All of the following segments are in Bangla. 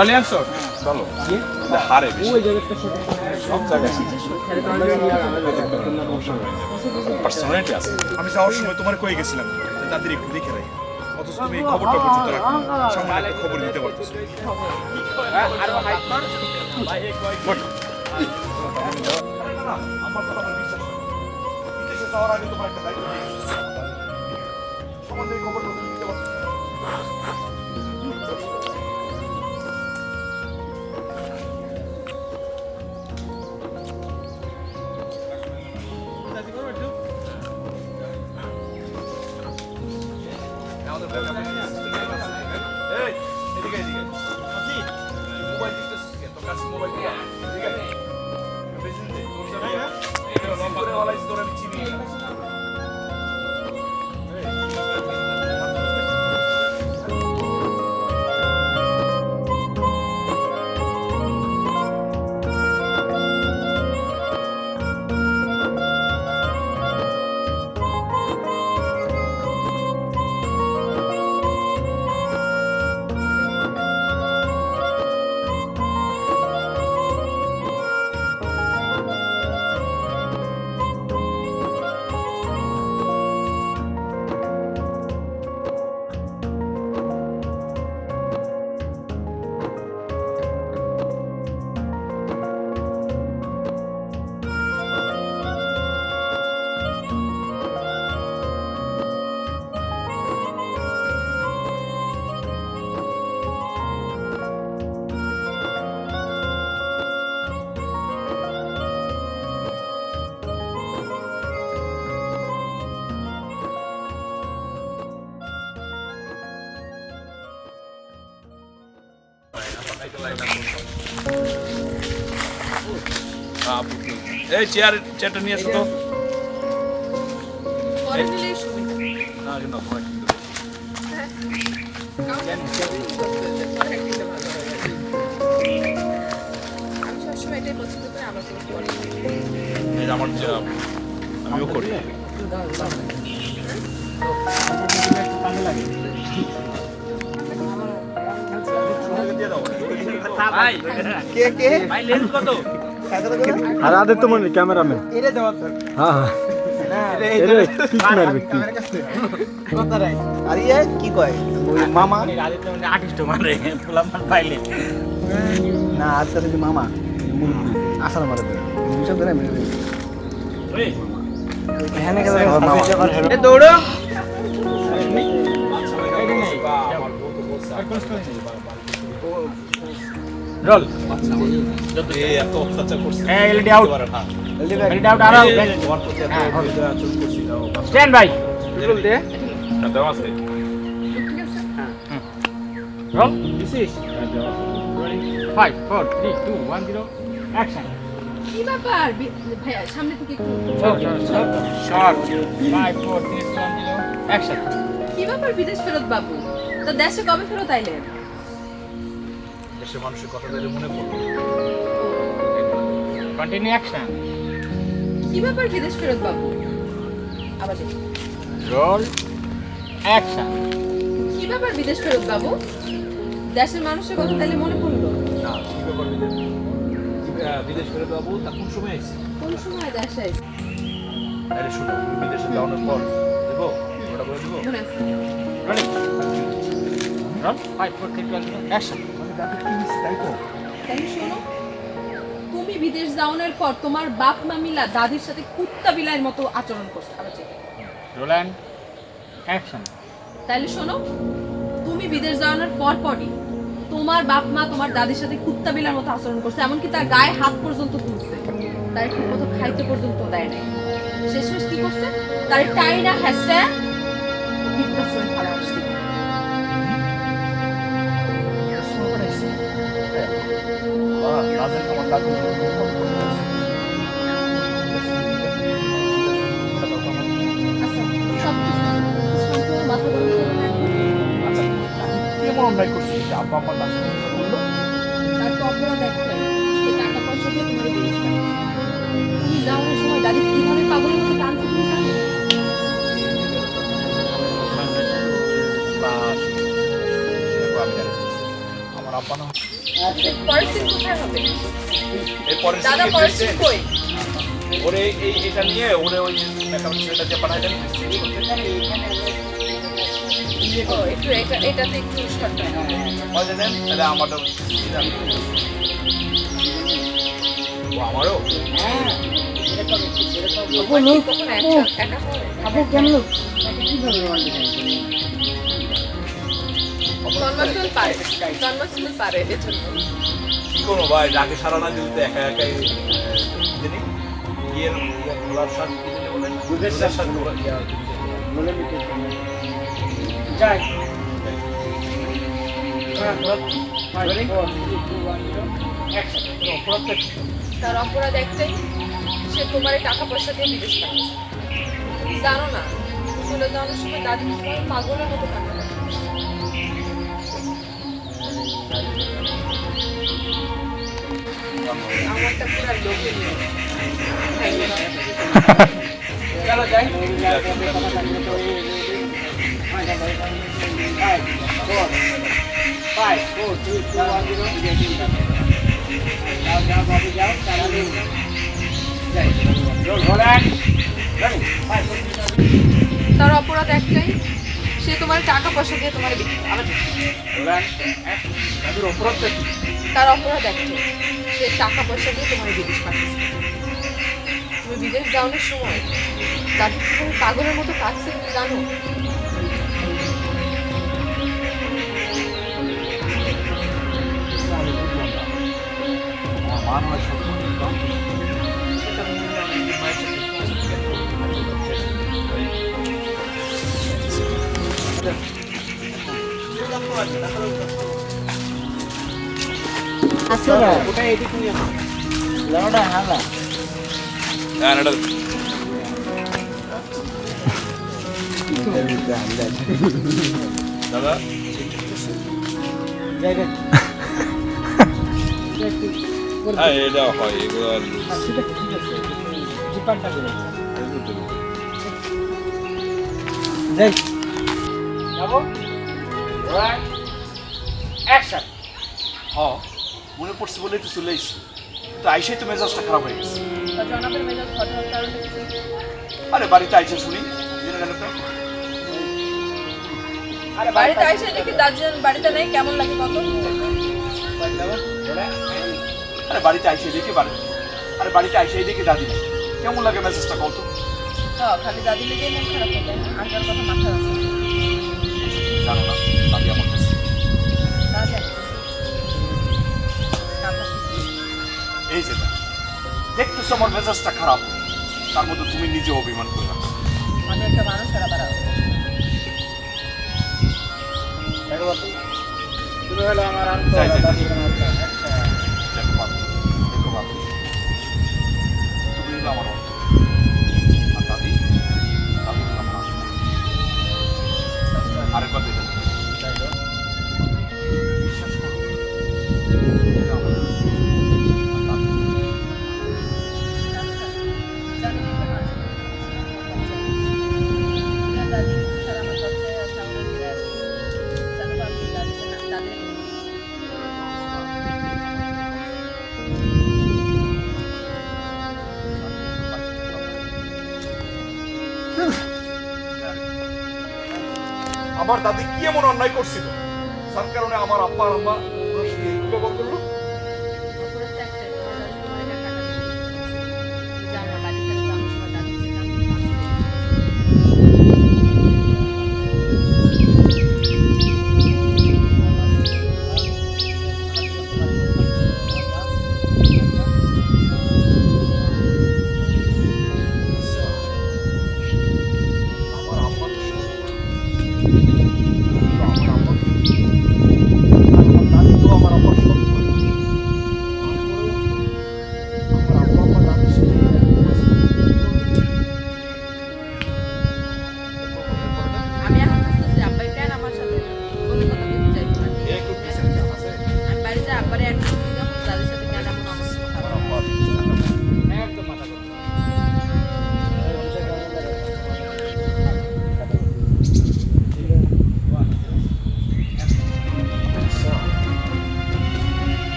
Italian চলো হারে বেশি সব জায়গায় পার্সোনালিটি আছে। আমি যাওয়ার সময় তোমার কয়ে গেছিলাম যে তাদের একটু দেখে রাখি, অথচ তুমি এই খবরটা পর্যন্ত রাখো, সামান্য একটা খবর দিতে পারতেছো। আমার কথা আমার বিশ্বাস করো, বিদেশে যাওয়ার আগে তোমার একটা দায়িত্ব দিয়েছি, সামান্য এই খবরটা তুমি দিতে পারতেছো। এই এদিকে এদিকে আজি মোবাইল দিতেছিস কেন? তোর কাছে মোবাইল দিয়া এদিকে বেশি দে তোর সাথে এই লম্বা করে ওলাই তোর আমি চিনি না। এই চেয়ারটা নিয়ে এসো তো। না না আমার আমিও করি। আর আদের তো মনে ক্যামেরাম্যান হ্যাঁ হ্যাঁ কি কয় মামা না আজকাল মামা আসার মারে দৌড়ো রোল এত অত্যাচার করছে এলডি আউট এলডি আউট আর স্ট্যান্ড বাই রোল দে দেওয়া আছে রোল দিস ইজ 5 4 3 2 1 0 অ্যাকশন কি ব্যাপার ভাইয়া সামনে থেকে একটু শর্ট 5 4 3 2 1 0 অ্যাকশন কি ব্যাপার বিদেশ ফেরত বাবু তো দেশে কবে ফেরত আইলেন দেশের মানুষের কথা দিলে মনে পড়লো। কন্টিনিউ অ্যাকশন কি ব্যাপার বিদেশ ফেরত বাবু আবার দেখি। রোল অ্যাকশন কি ব্যাপার বিদেশ ফেরত বাবু দেশের মানুষের কথা তাইলে মনে পড়লো না কি ব্যাপার বিদেশ ফেরত বাবু তা কোন সময় আইছে? কোন সময় দেশে আইছে আরে শুনো তুমি বিদেশে যাওয়ার পর দেবো ওটা বলে দেবো। মনে আছে রোলিং রোল 5 4 3 2 1 0 অ্যাকশন তাই শোনো তুমি বিদেশ যাওয়ার পর তোমার বাপ মা মিলা দাদির সাথে কুত্তা বিলাইয়ের মতো আচরণ করছে আবার দেখি। রোল অ্যান্ড অ্যাকশন তাইলে শোনো তুমি বিদেশ যাওয়ানোর পরই তোমার বাপ মা তোমার দাদির সাথে কুত্তা বিলার মতো আচরণ করছে, এমনকি তার গায়ে হাত পর্যন্ত তুলছে, তার ঠিক মতো খাইতে পর্যন্ত দেয় নাই। শেষমেশ কি করছে? তার টাইনা হ্যাসে বৃদ্ধাশ্রমে ফেলা আসছে। আচ্ছা সব কিছু মাথা গরম করে না তার তো অপরাধ একটাই, সে টাকা পয়সা দিয়ে তোমার বিদেশ পাঠাচ্ছে। তুমি যাওয়ার সময় দাদি কিভাবে পাগলের মতো টানছে তুমি জানো? আমার আব্বা না পরের সিন কোথায় হবে? এই পরের দাদা scene পরের এ সিন কই? ওরে এটা নিয়ে ওরে ওই মেকআপ ছেলেটা যে পাঠাইলেন ও একটু এটাতে একটু শর্ট মজা নেন তাহলে আমারও ও আমারও কখন একা হবে? আপু কেমন কিভাবে তন্মাসুল পারে তন্মাসুল পারে এজন্য কি করবো ভাই যাকে সারা না দিতে একা একাই জানি ইয়ের খোলার শার্ট কিনে বলেন দুধের শার্ট বলে দিতে যাই তার অপরাধ একটাই, সে তোমার টাকা পয়সা দিয়ে বিদেশ পাঠিয়েছে। জানো না চলে যাওয়ার সময় দাদি তোমার পাগলের মতো টাকা দেয়। আমারটা পুরো লোকে নিয়ে চলো যাই তার অপরাধ একটাই, সে তোমার টাকা পয়সা দিয়ে তোমার তার অপরাধ একটাই, সে টাকা পয়সা দিয়ে তোমার বিদেশ পাঠিয়েছে। তুমি বিদেশ যাওয়ানোর সময় দাদি তুমি পাগলের মতো কাঁদছে, তুমি জানো? মান হয় সত্য সেটা মায়ের ওটা এদিক নিয়ে লাউডা হালা দাদা জায়গা হ্যাঁ এটা হয় এগুলো জিপানটা করে যাই যাবো অ্যাকশন হ্যাঁ মনে পড়ছে বলে একটু চলে এসেছি তো আইসাই তো মেজাজটা খারাপ হয়ে গেছে জনাবের মেজাজ ঘটনার কারণে আরে বাড়িতে আইসা শুনি জেনে গেল তো আরে বাড়িতে আইসে দেখি দাদি বাড়িতে নেই, কেমন লাগে কত? আরে বাড়িতে আইসে দেখি আরে বাড়িতে আইসে দেখি দাদি নেই, কেমন লাগে মেসেজটা কত? হ্যাঁ খালি দাদি লেগে মন খারাপ হয়ে যায়, আসার কথা মাথায় আছে জানো না দাদি আমার কাছে তা জানি। এই যে দেখতেছো আমার মেজাজটা খারাপ, তার মধ্যে তুমি নিজে অভিমান করে রাখছো। আমি একটা মানুষ আর আবার তুমি হলো আমার যাই, যাই, যাই। আচ্ছা দেখো বাবা, তুমি হলো আমার অন্তর আর দাদি দাদি হলো আমার আত্মা। আরেকবার দেখে বিশ্বাস করো তুমি হলো আমার আত্মা। আর দাদি জানি একটা মানুষ দাদি ছাড়া আমার বাচ্চায় সামনে ফিরে আসছে, জানো বাবু দাদিকে না দাদি আমার দাদি কি এমন অন্যায় করছিল যার কারণে আমার আব্বা আর আম্মা ওনার সাথে এরকম ব্যবহার করলো? অপরাধটা একটাই, তোমার দাদি তোমার এটা টাকা দিয়ে জানো বাড়ি থেকে যাওয়ার সময় দাদি যেটা আমার আম্মা তো আমার আম্মা আমার দাদি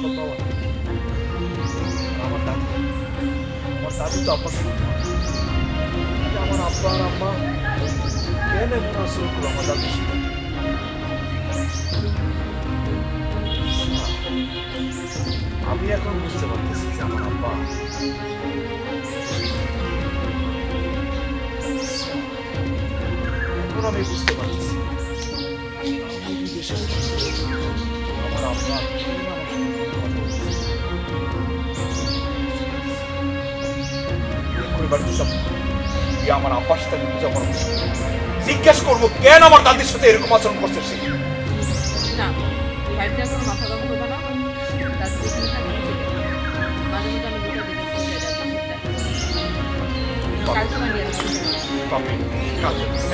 বলো তো আমার দাদি তো আপনার সঙ্গে আমার আব্বা আর আম্মা কেন এমন আসল করলো আমার দাদির সাথে? আমি এখন বুঝতে পারতেছি যে আমার আব্বা এখন আমি বুঝতে পারতেছি আমি বিদেশে আমার আব্বা আমার আব্বার সাথে আমি বুঝা পারবো, জিজ্ঞেস করবো কেন আমার দাদির সাথে এরকম আচরণ করছে সে। না বিহার দিয়ে কোনো মাথা গরম করবে না, তার যেখানে থাকে মাঝে মধ্যে আমি দুটো কালকে বানিয়ে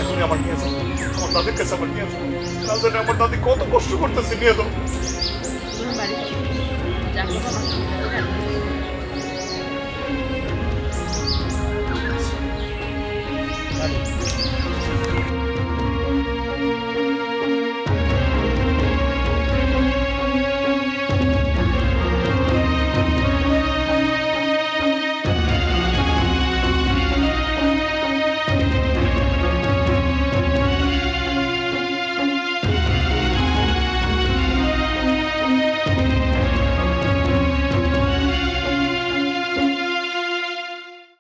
এখনই আমার নিয়ে যাও, আমার দাদির কাছে আমার নিয়ে যাও, না জানি আমার দাদি কত কষ্ট করতেছে, নিয়ে যাও। তোমার বাড়ি যা করবো